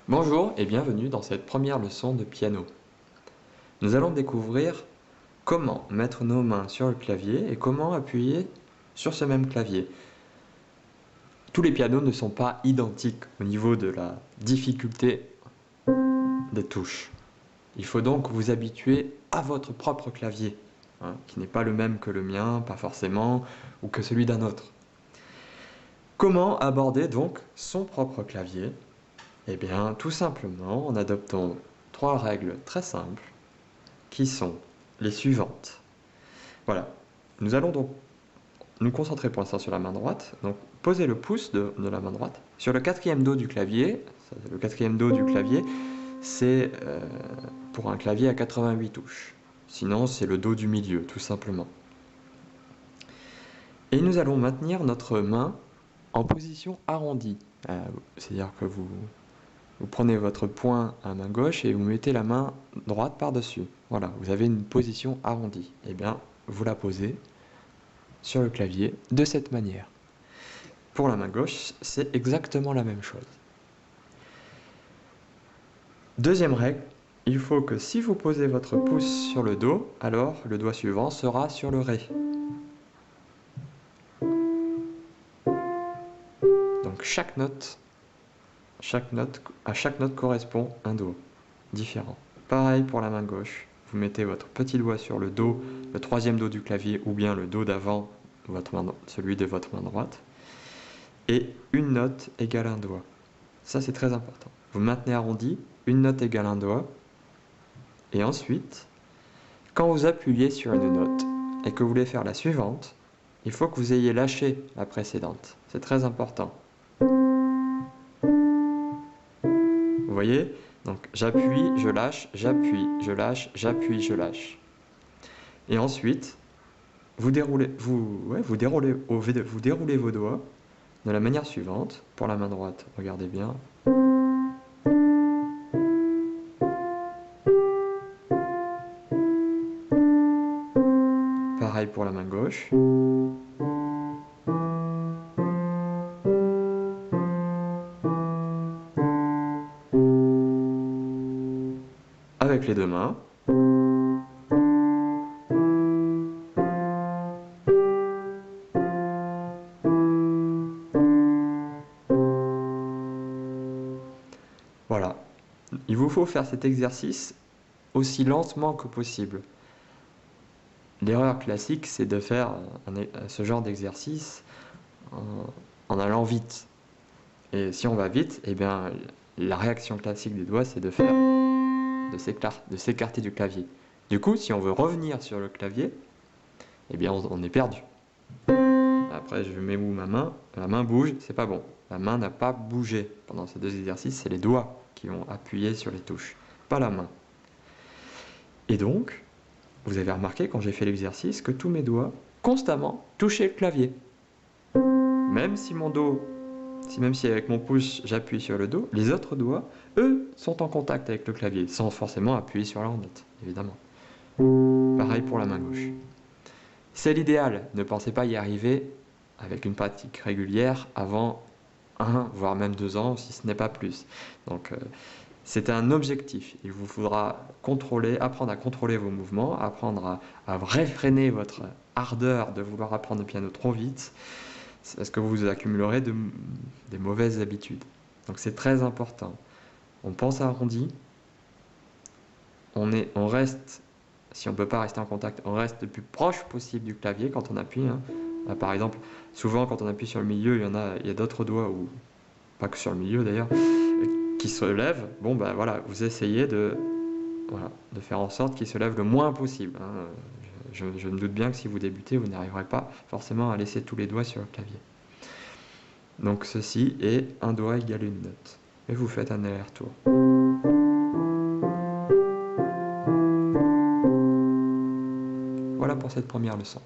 Bonjour et bienvenue dans cette première leçon de piano. Nous allons découvrir comment mettre nos mains sur le clavier et comment appuyer sur ce même clavier. Tous les pianos ne sont pas identiques au niveau de la difficulté des touches. Il faut donc vous habituer à votre propre clavier, qui n'est pas le même que le mien, pas forcément, ou que celui d'un autre. Comment aborder donc son propre clavier ? Eh bien, tout simplement en adoptant 3 règles très simples qui sont les suivantes. Voilà, nous allons donc nous concentrer pour l'instant sur la main droite. Donc, posez le pouce de la main droite sur le 4e do du clavier. Le 4e do du clavier, c'est pour un clavier à 88 touches. Sinon, c'est le do du milieu, tout simplement. Et nous allons maintenir notre main en position arrondie. C'est-à-dire que vous prenez votre poing à main gauche et vous mettez la main droite par-dessus. Voilà, vous avez une position arrondie. Eh bien, vous la posez sur le clavier de cette manière. Pour la main gauche, c'est exactement la même chose. Deuxième règle, il faut que si vous posez votre pouce sur le do, alors le doigt suivant sera sur le ré. Donc à chaque note correspond un do différent. Pareil pour la main gauche, vous mettez votre petit doigt sur le do, le 3e do du clavier ou bien le do d'avant, celui de votre main droite, et une note égale un doigt. Ça c'est très important. Vous maintenez arrondi, une note égale un doigt, et ensuite, quand vous appuyez sur une note et que vous voulez faire la suivante, il faut que vous ayez lâché la précédente. C'est très important. Vous voyez ? Donc j'appuie, je lâche, j'appuie, je lâche, j'appuie, je lâche. Et ensuite, vous déroulez vos doigts de la manière suivante. Pour la main droite, regardez bien. Pareil pour la main gauche. Avec les deux mains. Voilà. Il vous faut faire cet exercice aussi lentement que possible. L'erreur classique, c'est de faire ce genre d'exercice en allant vite. Et si on va vite, eh bien, la réaction classique des doigts, c'est de s'écarter du clavier. Du coup, si on veut revenir sur le clavier, eh bien, on est perdu. Après, je mets où ma main bouge, c'est pas bon. La main n'a pas bougé pendant ces deux exercices, c'est les doigts qui vont appuyer sur les touches, pas la main. Et donc, vous avez remarqué quand j'ai fait l'exercice que tous mes doigts, constamment, touchaient le clavier. Même si avec mon pouce j'appuie sur le do, les autres doigts, eux, sont en contact avec le clavier, sans forcément appuyer sur la note, évidemment. Pareil pour la main gauche. C'est l'idéal, ne pensez pas y arriver avec une pratique régulière avant 1, voire même 2 ans, si ce n'est pas plus. Donc, c'est un objectif. Il vous faudra apprendre à contrôler vos mouvements, apprendre à réfréner votre ardeur de vouloir apprendre le piano trop vite, parce que vous accumulerez des mauvaises habitudes. Donc c'est très important. On pense arrondi, on reste, si on ne peut pas rester en contact, on reste le plus proche possible du clavier quand on appuie. Là, par exemple, souvent quand on appuie sur le milieu, il y a d'autres doigts, ou pas que sur le milieu d'ailleurs, qui se lèvent. Bon ben voilà, vous essayez de faire en sorte qu'ils se lèvent le moins possible. Je me doute bien que si vous débutez, vous n'arriverez pas forcément à laisser tous les doigts sur le clavier. Donc ceci est un doigt égale une note. Et vous faites un aller-retour. Voilà pour cette première leçon.